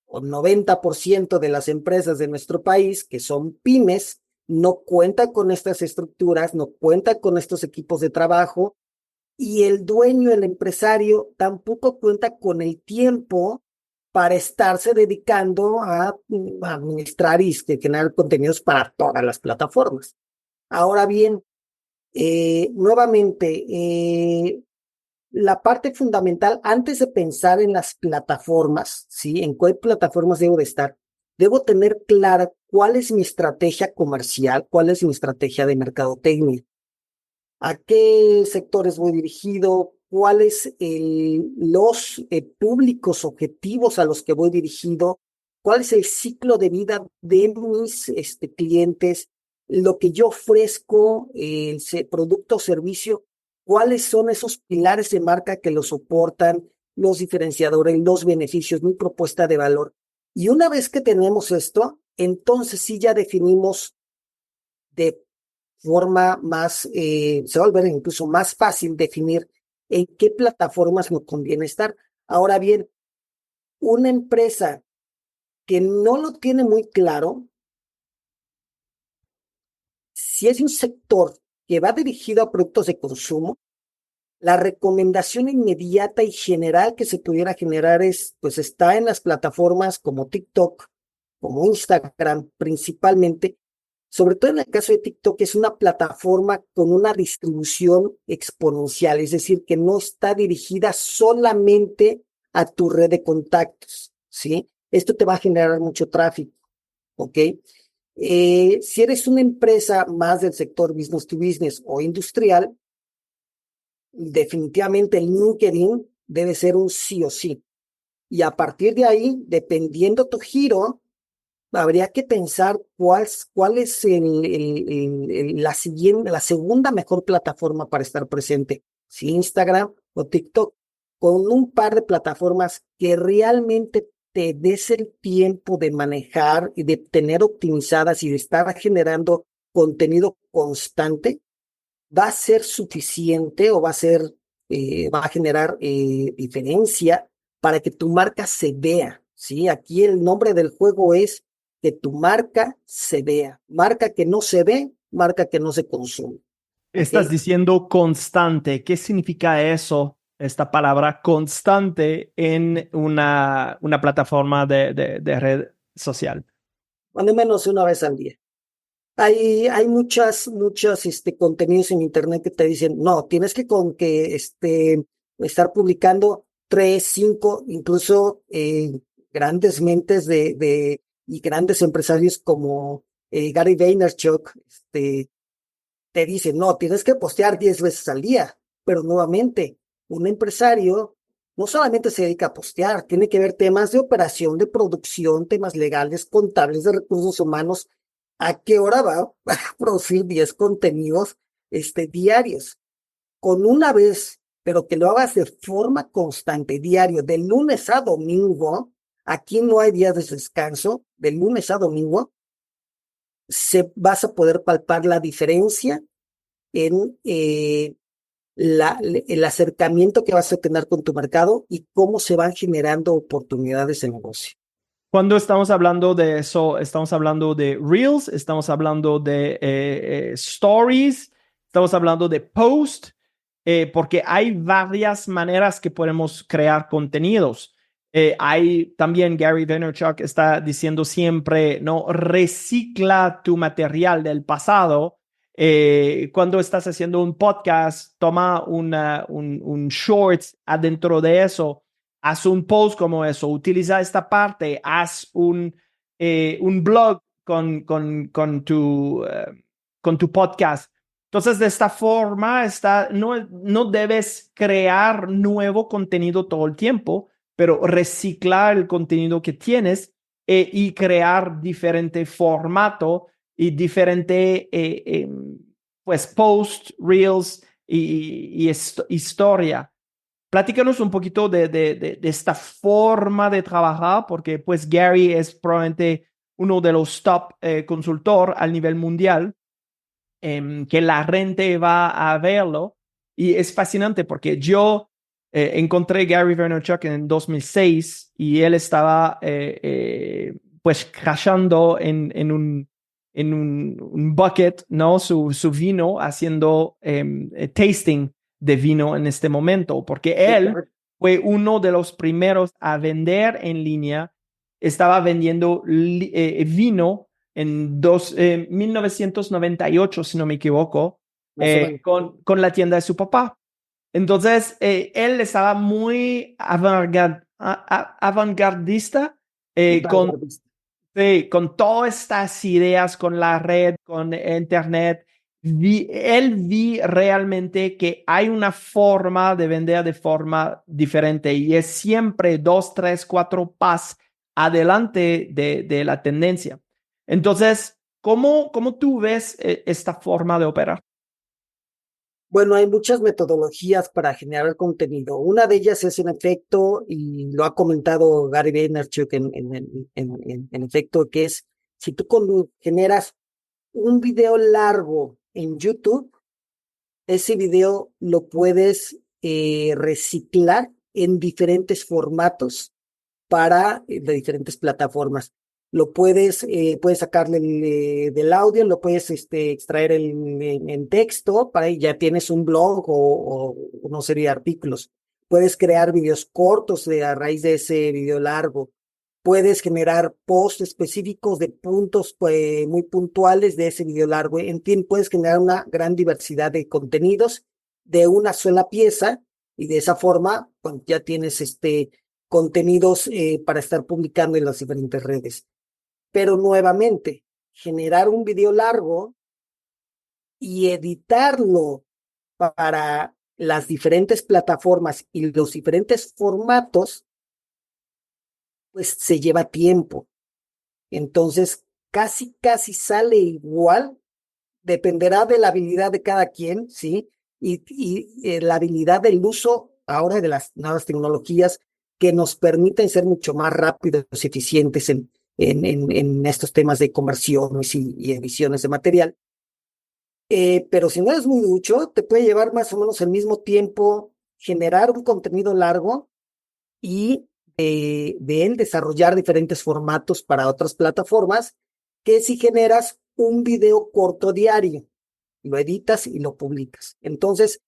90% de las empresas de nuestro país, que son pymes, no cuentan con estas estructuras, no cuentan con estos equipos de trabajo y el dueño, el empresario, tampoco cuenta con el tiempo para estarse dedicando a administrar y generar contenidos para todas las plataformas. Ahora bien, nuevamente, la parte fundamental, antes de pensar en las plataformas, ¿sí? En cuál plataformas debo de estar, debo tener clara cuál es mi estrategia comercial, cuál es mi estrategia de mercadotecnia, a qué sectores voy dirigido, cuáles los públicos objetivos a los que voy dirigido, cuál es el ciclo de vida de mis clientes, lo que yo ofrezco, el producto o servicio, cuáles son esos pilares de marca que lo soportan, los diferenciadores, los beneficios, mi propuesta de valor. Y una vez que tenemos esto, entonces sí ya definimos de forma más, se va a volver incluso más fácil definir en qué plataformas nos conviene estar. Ahora bien, una empresa que no lo tiene muy claro, si es un sector que va dirigido a productos de consumo, la recomendación inmediata y general que se pudiera generar es, pues está en las plataformas como TikTok, como Instagram principalmente, sobre todo en el caso de TikTok, es una plataforma con una distribución exponencial, es decir, que no está dirigida solamente a tu red de contactos, ¿sí? Esto te va a generar mucho tráfico, ¿ok? Si eres una empresa más del sector business to business o industrial, definitivamente el LinkedIn debe ser un sí o sí. Y a partir de ahí, dependiendo tu giro, habría que pensar cuál es la segunda mejor plataforma para estar presente, si Instagram o TikTok, con un par de plataformas que realmente te des el tiempo de manejar y de tener optimizadas y de estar generando contenido constante, va a ser suficiente o va a generar diferencia para que tu marca se vea, ¿sí? Aquí el nombre del juego es que tu marca se vea. Marca que no se ve, marca que no se consume, ¿ok? Estás diciendo constante. ¿Qué significa eso, esta palabra constante en una plataforma de red social? Cuando menos una vez al día. Hay muchos contenidos en internet que te dicen, no, tienes que estar publicando 3, 5, incluso grandes mentes y grandes empresarios como Gary Vaynerchuk, te dicen, no, tienes que postear 10 veces al día. Pero nuevamente, un empresario no solamente se dedica a postear, tiene que ver temas de operación, de producción, temas legales, contables, de recursos humanos. ¿A qué hora va a producir 10 contenidos diarios? Con una vez, pero que lo hagas de forma constante, diario, de lunes a domingo. Aquí no hay días de descanso, de lunes a domingo, vas a poder palpar la diferencia en el acercamiento que vas a tener con tu mercado y cómo se van generando oportunidades de negocio. Cuando estamos hablando de eso, estamos hablando de Reels, estamos hablando de Stories, estamos hablando de Post, porque hay varias maneras que podemos crear contenidos. Hay también Gary Vaynerchuk está diciendo siempre, no, recicla tu material del pasado. Cuando estás haciendo un podcast, toma un shorts adentro de eso, haz un post como eso, utiliza esta parte, haz un blog con tu podcast. Entonces, de esta forma, no debes crear nuevo contenido todo el tiempo, pero reciclar el contenido que tienes y crear diferente formato y diferente pues post, reels y historia. Platícanos un poquito de esta forma de trabajar, porque pues Gary es probablemente uno de los top consultor al nivel mundial, que la gente va a verlo y es fascinante porque yo encontré Gary Vaynerchuk en 2006 y él estaba pues crashando en un bucket, ¿no? Su vino, haciendo tasting de vino en este momento, porque Sí, él correcto. fue uno de los primeros a vender en línea, estaba vendiendo vino en 1998, si no me equivoco, Más o menos. con la tienda de su papá. Entonces, él estaba muy avantgardista con, Vanguardista. sí, con todas estas ideas, con la red, con internet. Él vi realmente que hay una forma de vender de forma diferente y es siempre 2, 3, 4 pasos adelante de la tendencia. Entonces, ¿cómo tú ves esta forma de operar? Bueno, hay muchas metodologías para generar contenido. Una de ellas es en efecto, y lo ha comentado Gary Vaynerchuk en efecto, que es si tú generas un video largo en YouTube, ese video lo puedes reciclar en diferentes formatos para de diferentes plataformas. Puedes sacarle del audio, lo puedes extraer en texto, para ahí ya tienes un blog o una serie de artículos. Puedes crear videos cortos a raíz de ese video largo. Puedes generar posts específicos de puntos muy puntuales de ese video largo. En fin, puedes generar una gran diversidad de contenidos de una sola pieza y de esa forma, pues, ya tienes contenidos para estar publicando en las diferentes redes. Pero nuevamente, generar un video largo y editarlo para las diferentes plataformas y los diferentes formatos, pues se lleva tiempo. Entonces, casi sale igual, dependerá de la habilidad de cada quien, ¿sí? Y la habilidad del uso ahora de las nuevas tecnologías que nos permiten ser mucho más rápidos y eficientes en estos temas de conversiones y ediciones de material. Pero si no eres muy ducho, te puede llevar más o menos el mismo tiempo generar un contenido largo y de él desarrollar diferentes formatos para otras plataformas que si generas un video corto diario, lo editas y lo publicas. Entonces,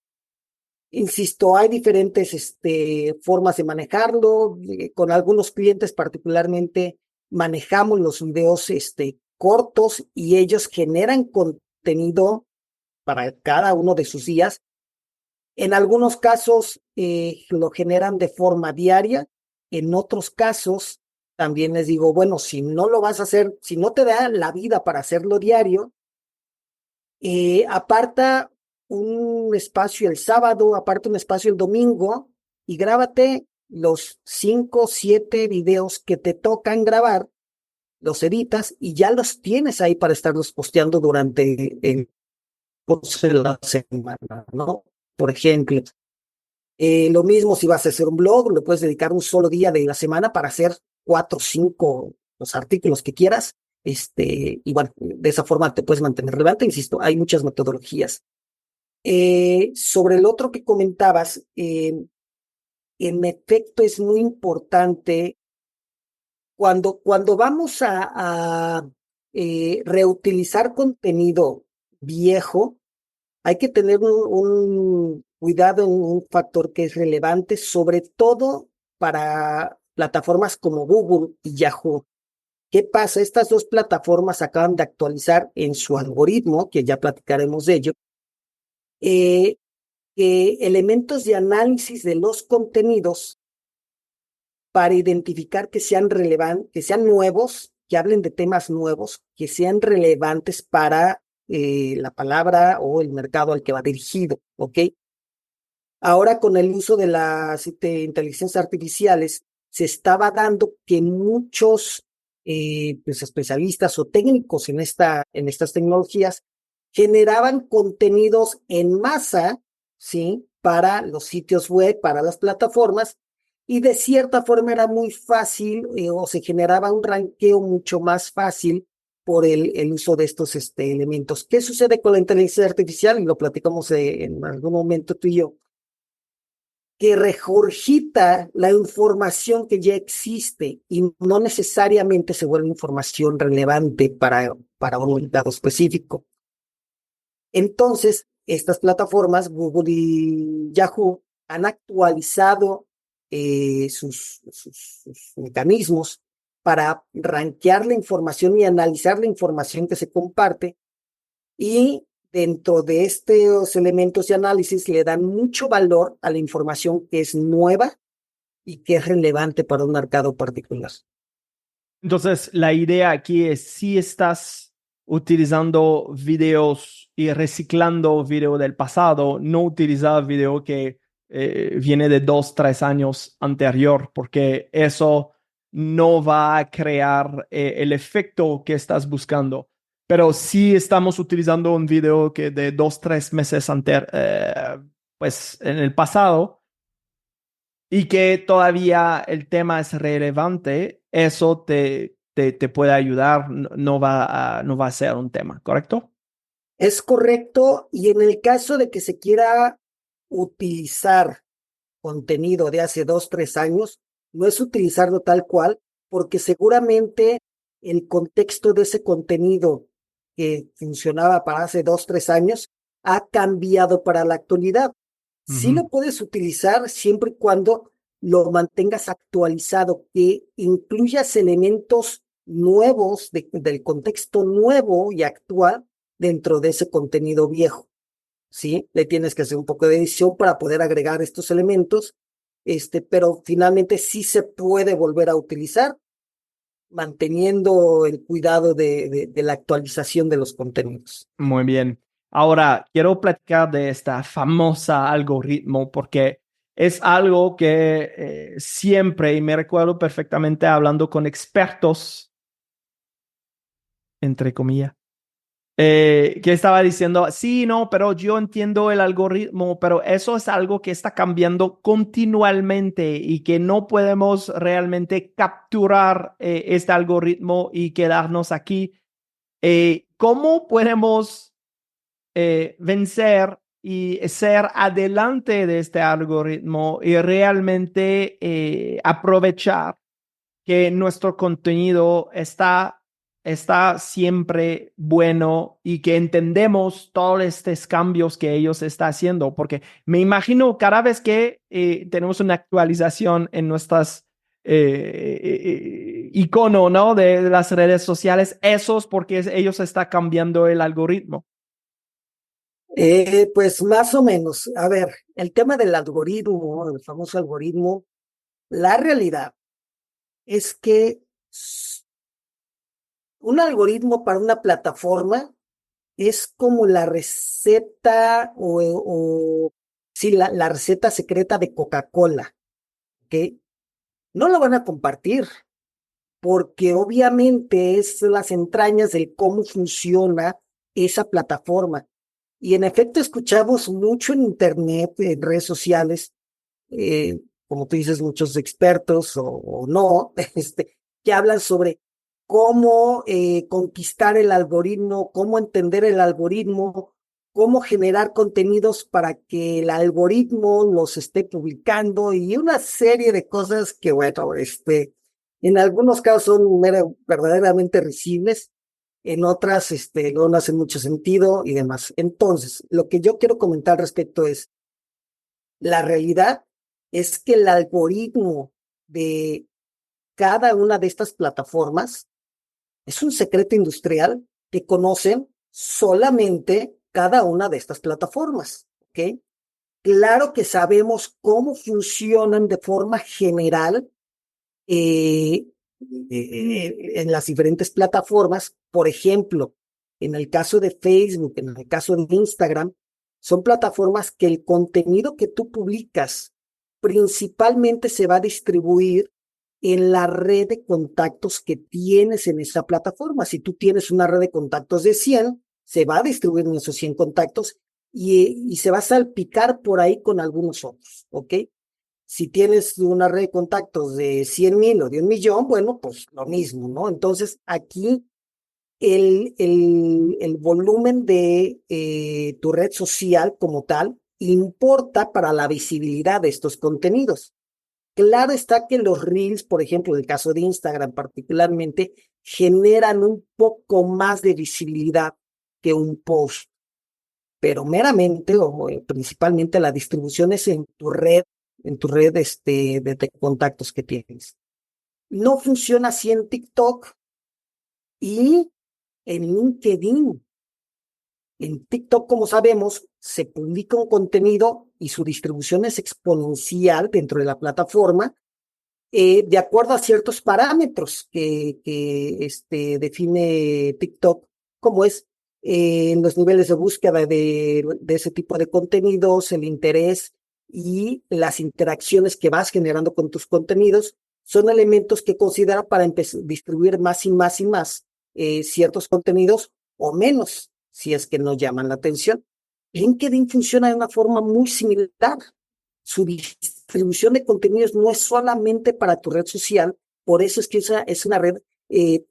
insisto, hay diferentes formas de manejarlo. Con algunos clientes particularmente manejamos los videos cortos y ellos generan contenido para cada uno de sus días. En algunos casos lo generan de forma diaria. En otros casos también les digo, bueno, si no lo vas a hacer, si no te da la vida para hacerlo diario, aparta un espacio el sábado, aparta un espacio el domingo y grábate los 5 o 7 videos que te tocan grabar, los editas y ya los tienes ahí para estarlos posteando durante pues, la semana, ¿no? Por ejemplo, lo mismo si vas a hacer un blog, le puedes dedicar un solo día de la semana para hacer 4 o 5 los artículos que quieras. Y bueno, de esa forma te puedes mantener relevante. Insisto, hay muchas metodologías. Sobre el otro que comentabas, en efecto es muy importante cuando vamos a reutilizar contenido viejo, hay que tener un cuidado en un factor que es relevante, sobre todo para plataformas como Google y Yahoo. ¿Qué pasa? Estas dos plataformas acaban de actualizar en su algoritmo, que ya platicaremos de ello, eh, elementos de análisis de los contenidos para identificar que sean relevantes, que sean nuevos, que hablen de temas nuevos, que sean relevantes para la palabra o el mercado al que va dirigido, ¿ok? Ahora con el uso de las inteligencias artificiales, se estaba dando que muchos pues, especialistas o técnicos en estas tecnologías generaban contenidos en masa, ¿sí? Para los sitios web, para las plataformas, y de cierta forma era muy fácil o se generaba un ranqueo mucho más fácil por el uso de estos elementos. ¿Qué sucede con la inteligencia artificial? Y lo platicamos en algún momento tú y yo, que regurgita la información que ya existe y no necesariamente se vuelve información relevante para un mercado específico. Entonces, estas plataformas, Google y Yahoo, han actualizado sus mecanismos para rankear la información y analizar la información que se comparte, y dentro de estos elementos de análisis le dan mucho valor a la información que es nueva y que es relevante para un mercado particular. Entonces, la idea aquí es si estás utilizando videos y reciclando video del pasado, no utilizar video que viene de 2, 3 años anterior, porque eso no va a crear el efecto que estás buscando. Pero si estamos utilizando un video que de 2, 3 meses pues en el pasado, y que todavía el tema es relevante, eso te puede ayudar, no va a ser un tema, ¿correcto? Es correcto, y en el caso de que se quiera utilizar contenido de hace 2, 3 años, no es utilizarlo tal cual, porque seguramente el contexto de ese contenido que funcionaba para hace 2, 3 años ha cambiado para la actualidad. Sí Ujú. lo puedes utilizar siempre y cuando lo mantengas actualizado, que incluyas elementos nuevos del contexto nuevo y actual dentro de ese contenido viejo. ¿Sí? Le tienes que hacer un poco de edición para poder agregar estos elementos, pero finalmente sí se puede volver a utilizar, manteniendo el cuidado de la actualización de los contenidos. Muy bien. Ahora, quiero platicar de esta famosa algoritmo porque es algo que siempre, y me recuerdo perfectamente hablando con expertos, entre comillas, que estaba diciendo, sí, no, pero yo entiendo el algoritmo, pero eso es algo que está cambiando continuamente y que no podemos realmente capturar este algoritmo y quedarnos aquí. ¿Cómo podemos vencer y ser adelante de este algoritmo y realmente aprovechar que nuestro contenido está siempre bueno y que entendemos todos estos cambios que ellos están haciendo? Porque me imagino cada vez que tenemos una actualización en nuestras icono, ¿no? De las redes sociales, eso es porque ellos están cambiando el algoritmo. Pues más o menos, a ver, el tema del algoritmo, el famoso algoritmo, la realidad es que un algoritmo para una plataforma es como la receta sí, la receta secreta de Coca-Cola, ¿ok? No lo van a compartir porque obviamente es las entrañas de cómo funciona esa plataforma. Y en efecto escuchamos mucho en internet, en redes sociales, como tú dices, muchos expertos o no, que hablan sobre cómo conquistar el algoritmo, cómo entender el algoritmo, cómo generar contenidos para que el algoritmo los esté publicando y una serie de cosas que, bueno, en algunos casos son verdaderamente risibles, en otras, no hacen mucho sentido y demás. Entonces, lo que yo quiero comentar al respecto es, la realidad es que el algoritmo de cada una de estas plataformas es un secreto industrial que conocen solamente cada una de estas plataformas, ¿ok? Claro que sabemos cómo funcionan de forma general en las diferentes plataformas. Por ejemplo, en el caso de Facebook, en el caso de Instagram, son plataformas que el contenido que tú publicas principalmente se va a distribuir en la red de contactos que tienes en esa plataforma. Si tú tienes una red de contactos de 100, se va a distribuir en esos 100 contactos y se va a salpicar por ahí con algunos otros, ¿ok? Si tienes una red de contactos de 100,000 o de 1,000,000, bueno, pues lo mismo, ¿no? Entonces, aquí el volumen de tu red social como tal importa para la visibilidad de estos contenidos. Claro está que los reels, por ejemplo, en el caso de Instagram particularmente, generan un poco más de visibilidad que un post, pero meramente o principalmente la distribución es en tu red de contactos que tienes. No funciona así en TikTok y en LinkedIn. En TikTok, como sabemos, se publica un contenido y su distribución es exponencial dentro de la plataforma, de acuerdo a ciertos parámetros que define TikTok, como es los niveles de búsqueda de ese tipo de contenidos, el interés y las interacciones que vas generando con tus contenidos, son elementos que considera para distribuir más y más y más ciertos contenidos o menos, si es que no llaman la atención. LinkedIn funciona de una forma muy similar. Su distribución de contenidos no es solamente para tu red social, por eso es que esa es una red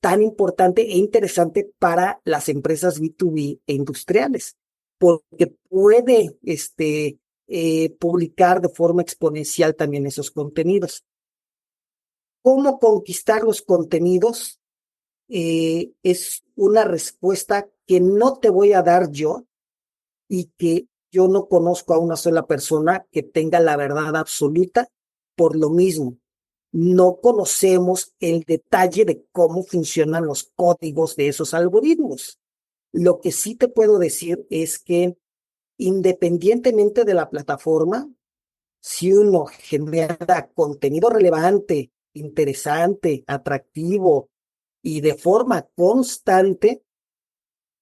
tan importante e interesante para las empresas B2B e industriales, porque puede publicar de forma exponencial también esos contenidos. ¿Cómo conquistar los contenidos? Es una respuesta que no te voy a dar yo y que yo no conozco a una sola persona que tenga la verdad absoluta por lo mismo. No conocemos el detalle de cómo funcionan los códigos de esos algoritmos. Lo que sí te puedo decir es que independientemente de la plataforma, si uno genera contenido relevante, interesante, atractivo y de forma constante,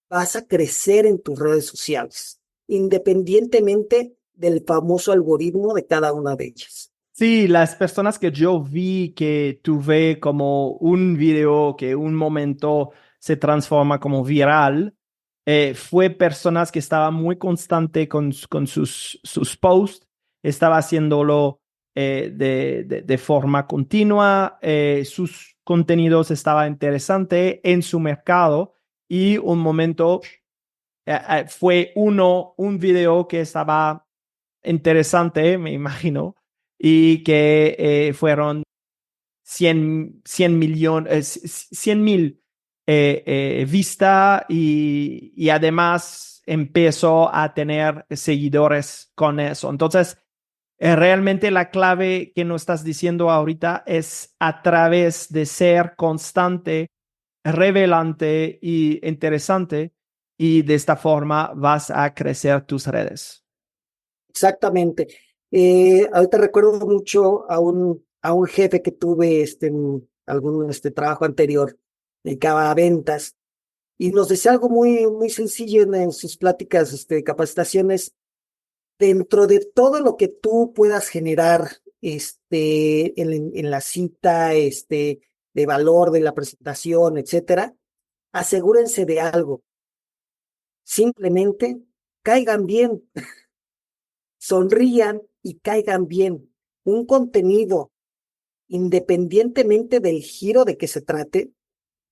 vas a crecer en tus redes sociales, independientemente del famoso algoritmo de cada una de ellas. Sí, las personas que yo vi que tuve como un video que un momento se transforma como viral, fue personas que estaban muy constante con sus posts, estaba haciéndolo de forma continua, sus contenidos estaban interesantes en su mercado y un momento fue un video que estaba interesante, me imagino, y que fueron 100 millones, 100,000 vistas y además empezó a tener seguidores con eso. Entonces, realmente la clave que nos estás diciendo ahorita es a través de ser constante, revelante y interesante, y de esta forma vas a crecer tus redes. Exactamente. Ahorita recuerdo mucho a un jefe que tuve en algún trabajo anterior, dedicaba a ventas, y nos decía algo muy, muy sencillo en sus pláticas, capacitaciones. Dentro de todo lo que tú puedas generar en la cita, de valor de la presentación, etcétera, asegúrense de algo. Simplemente caigan bien, sonrían y caigan bien. Un contenido, independientemente del giro de que se trate,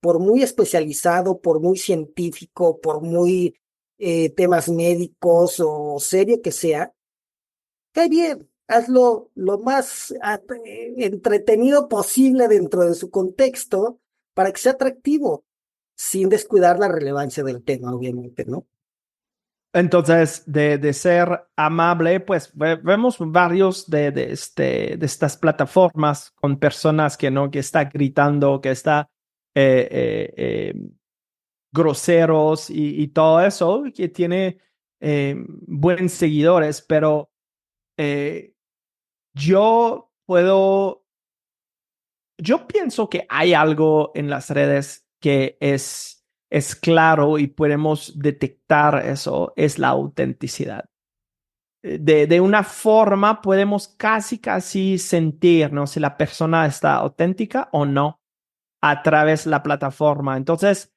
por muy especializado, por muy científico, por muy temas médicos o serio que sea, cae bien. Hazlo lo más entretenido posible dentro de su contexto para que sea atractivo, sin descuidar la relevancia del tema, obviamente, ¿no? Entonces, de ser amable, pues vemos varios de estas plataformas con personas que no, que está gritando, que está eh, eh, eh, groseros y todo eso, que tiene buenos seguidores, pero eh, yo puedo, yo pienso que hay algo en las redes que es es claro y podemos detectar eso, es la autenticidad. De una forma podemos casi sentir, ¿no? Si la persona está auténtica o no a través de la plataforma. Entonces,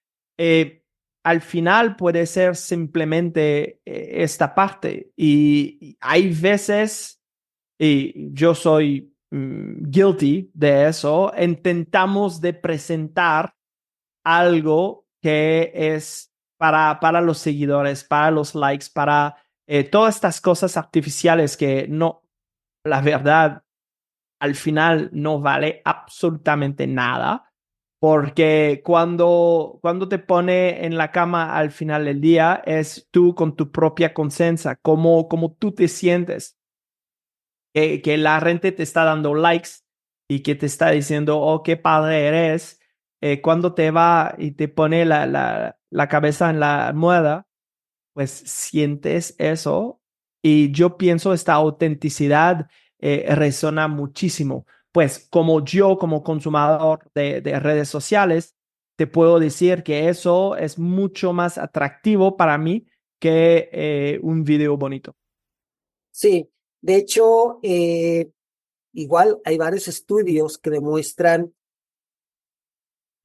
al final puede ser simplemente esta parte. Y hay veces, y yo soy guilty de eso, intentamos de presentar algo que es para los seguidores, para los likes, para todas estas cosas artificiales que no, la verdad, al final no vale absolutamente nada, porque cuando te pone en la cama al final del día, es tú con tu propia conciencia, cómo tú te sientes, que la gente te está dando likes y que te está diciendo, oh, qué padre eres, cuando te va y te pone la cabeza en la almohada, pues sientes eso. Y yo pienso esta autenticidad resuena muchísimo. Pues como consumidor de redes sociales, te puedo decir que eso es mucho más atractivo para mí que un video bonito. Sí, de hecho, igual hay varios estudios que demuestran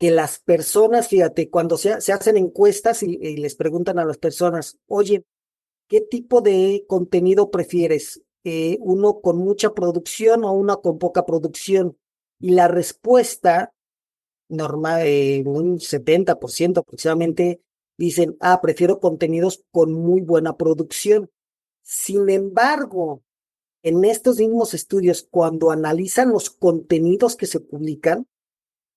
que las personas, fíjate, cuando se hacen encuestas y les preguntan a las personas, oye, ¿qué tipo de contenido prefieres? ¿Uno con mucha producción o uno con poca producción? Y la respuesta normal, un 70% aproximadamente, dicen, prefiero contenidos con muy buena producción. Sin embargo, en estos mismos estudios, cuando analizan los contenidos que se publican,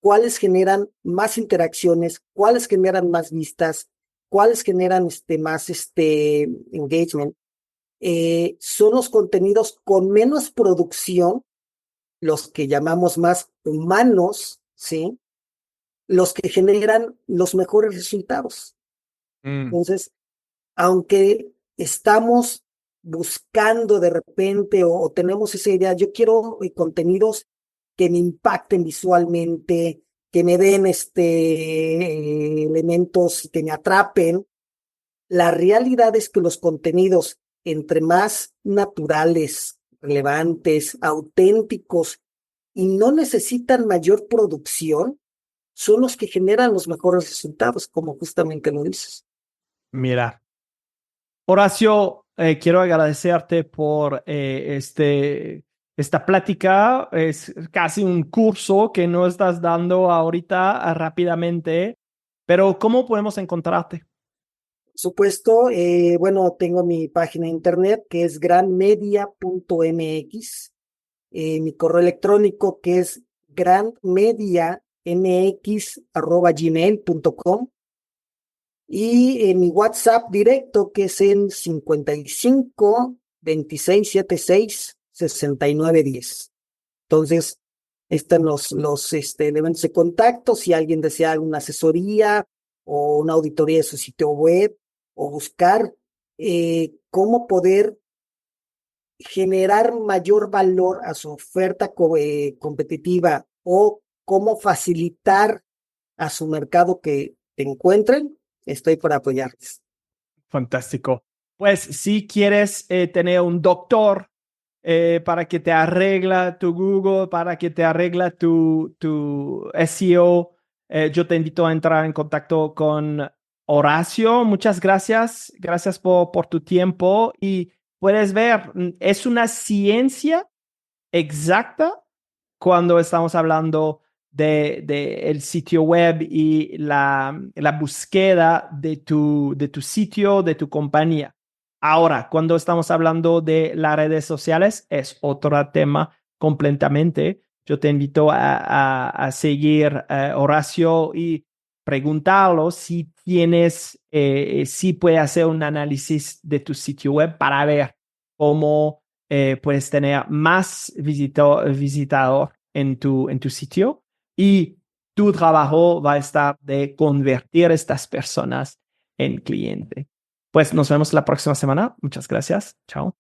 cuáles generan más interacciones, cuáles generan más vistas, cuáles generan más engagement, son los contenidos con menos producción, los que llamamos más humanos, ¿sí? Los que generan los mejores resultados. Entonces, aunque estamos buscando de repente o tenemos esa idea, yo quiero contenidos que me impacten visualmente, que me den elementos que me atrapen. La realidad es que los contenidos, entre más naturales, relevantes, auténticos y no necesitan mayor producción, son los que generan los mejores resultados, como justamente lo dices. Mira, Horacio, quiero agradecerte por esta plática. Es casi un curso que no estás dando ahorita rápidamente, pero ¿cómo podemos encontrarte? Por supuesto, bueno, tengo mi página de internet que es grandmedia.mx, mi correo electrónico que es grandmediamx@gmail.com y mi WhatsApp directo que es en 55 26 76 69 10. Entonces, están los elementos de contacto. Si alguien desea alguna asesoría o una auditoría de su sitio web o buscar cómo poder generar mayor valor a su oferta competitiva o cómo facilitar a su mercado que te encuentren, estoy para apoyarles. Fantástico. Pues si quieres tener un doctor para que te arregla tu Google, para que te arregla tu SEO, yo te invito a entrar en contacto con Horacio. Muchas gracias. Gracias por tu tiempo. Y puedes ver, es una ciencia exacta cuando estamos hablando de el sitio web y la búsqueda de tu sitio, de tu compañía. Ahora, cuando estamos hablando de las redes sociales, es otro tema completamente. Yo te invito a seguir Horacio y preguntarlo si si puede hacer un análisis de tu sitio web para ver cómo puedes tener más visitador en tu sitio y tu trabajo va a estar de convertir a estas personas en cliente. Pues nos vemos la próxima semana. Muchas gracias. Chao.